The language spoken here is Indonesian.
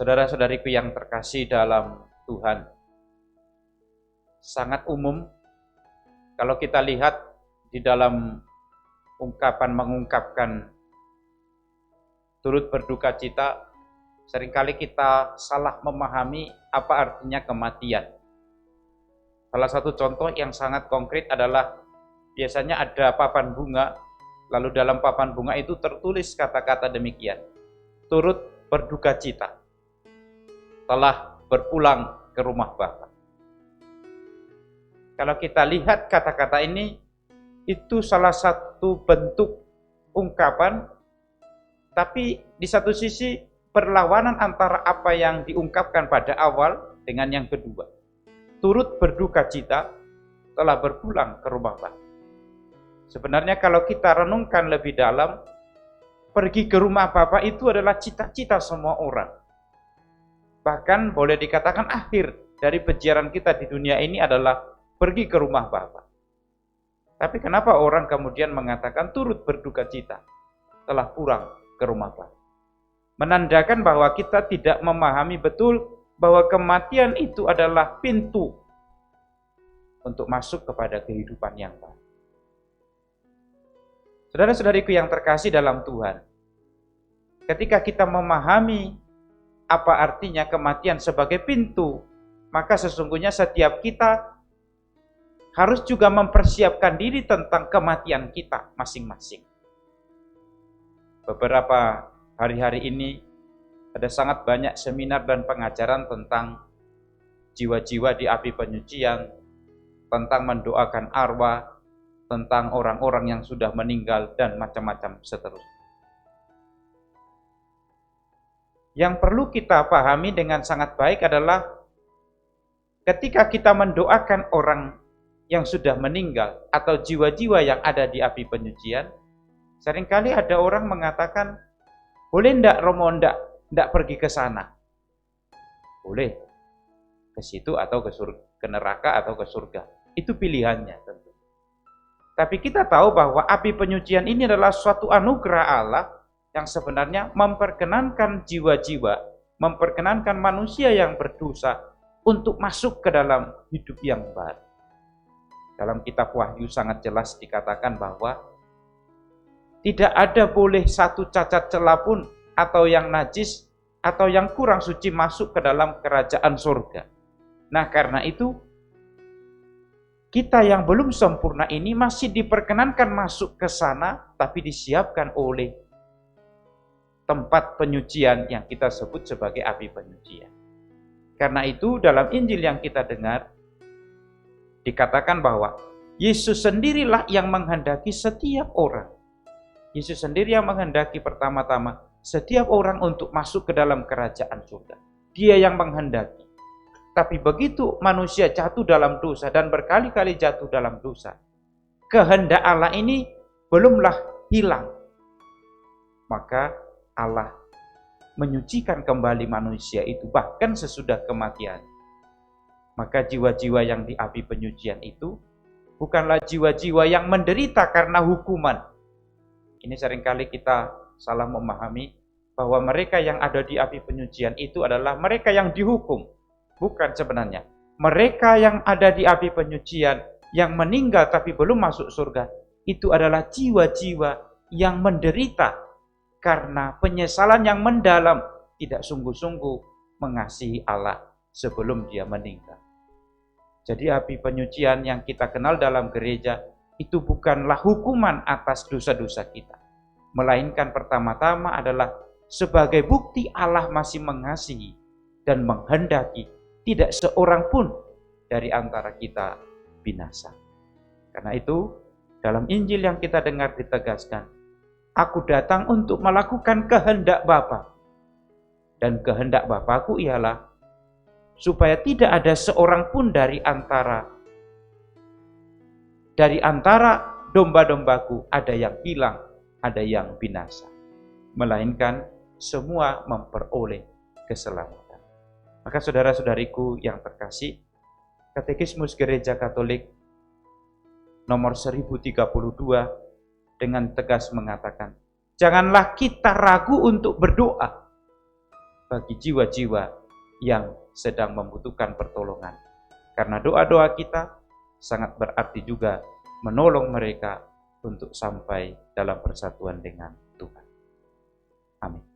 Saudara-saudariku yang terkasih dalam Tuhan, sangat umum kalau kita lihat di dalam mengungkapkan turut berduka cita, seringkali kita salah memahami apa artinya kematian. Salah satu contoh yang sangat konkret adalah biasanya ada papan bunga, lalu dalam papan bunga itu tertulis kata-kata demikian, turut berduka cita telah berpulang ke rumah Bapa. Kalau kita lihat kata-kata ini, itu salah satu bentuk ungkapan, tapi di satu sisi perlawanan antara apa yang diungkapkan pada awal dengan yang kedua. Turut berduka cita telah berpulang ke rumah Bapa. Sebenarnya kalau kita renungkan lebih dalam, pergi ke rumah Bapa itu adalah cita-cita semua orang. Bahkan boleh dikatakan akhir dari peziarah kita di dunia ini adalah pergi ke rumah Bapa. Tapi kenapa orang kemudian mengatakan turut berduka cita telah pulang ke rumah Bapa? Menandakan bahwa kita tidak memahami betul bahwa kematian itu adalah pintu untuk masuk kepada kehidupan yang baru. Saudara-saudariku yang terkasih dalam Tuhan, ketika kita memahami apa artinya kematian sebagai pintu, maka sesungguhnya setiap kita harus juga mempersiapkan diri tentang kematian kita masing-masing. Beberapa hari-hari ini ada sangat banyak seminar dan pengajaran tentang jiwa-jiwa di api penyucian, tentang mendoakan arwah, tentang orang-orang yang sudah meninggal, dan macam-macam seterusnya. Yang perlu kita pahami dengan sangat baik adalah ketika kita mendoakan orang yang sudah meninggal atau jiwa-jiwa yang ada di api penyucian, seringkali ada orang mengatakan, boleh ndak Romo ndak pergi ke sana? Boleh, ke situ atau ke neraka atau ke surga. Itu pilihannya tentu. Tapi kita tahu bahwa api penyucian ini adalah suatu anugerah Allah yang sebenarnya memperkenankan jiwa-jiwa, memperkenankan manusia yang berdosa untuk masuk ke dalam hidup yang baru. Dalam kitab Wahyu sangat jelas dikatakan bahwa tidak ada boleh satu cacat celah pun atau yang najis atau yang kurang suci masuk ke dalam kerajaan surga. Nah, karena itu kita yang belum sempurna ini masih diperkenankan masuk ke sana, tapi disiapkan oleh tempat penyucian yang kita sebut sebagai api penyucian. Karena itu dalam Injil yang kita dengar dikatakan bahwa Yesus sendirilah yang menghendaki setiap orang. Yesus sendiri yang menghendaki pertama-tama setiap orang untuk masuk ke dalam kerajaan surga. Dia yang menghendaki. Tapi begitu manusia jatuh dalam dosa dan berkali-kali jatuh dalam dosa, kehendak Allah ini belumlah hilang. Maka Allah menyucikan kembali manusia itu bahkan sesudah kematian. Maka jiwa-jiwa yang di api penyucian itu bukanlah jiwa-jiwa yang menderita karena hukuman. Ini seringkali kita salah memahami bahwa mereka yang ada di api penyucian itu adalah mereka yang dihukum. Bukan sebenarnya. Mereka yang ada di api penyucian yang meninggal tapi belum masuk surga, itu adalah jiwa-jiwa yang menderita karena penyesalan yang mendalam, tidak sungguh-sungguh mengasihi Allah sebelum dia meninggal. Jadi api penyucian yang kita kenal dalam gereja itu bukanlah hukuman atas dosa-dosa kita, melainkan pertama-tama adalah sebagai bukti Allah masih mengasihi dan menghendaki tidak seorang pun dari antara kita binasa. Karena itu dalam Injil yang kita dengar ditegaskan, aku datang untuk melakukan kehendak Bapa. Dan kehendak Bapakku ialah supaya tidak ada seorang pun dari antara domba-dombaku ada yang hilang, ada yang binasa, melainkan semua memperoleh keselamatan. Maka saudara-saudariku yang terkasih, Katekismus Gereja Katolik nomor 1032 dengan tegas mengatakan, janganlah kita ragu untuk berdoa bagi jiwa-jiwa yang sedang membutuhkan pertolongan. Karena doa-doa kita sangat berarti juga menolong mereka untuk sampai dalam persatuan dengan Tuhan. Amin.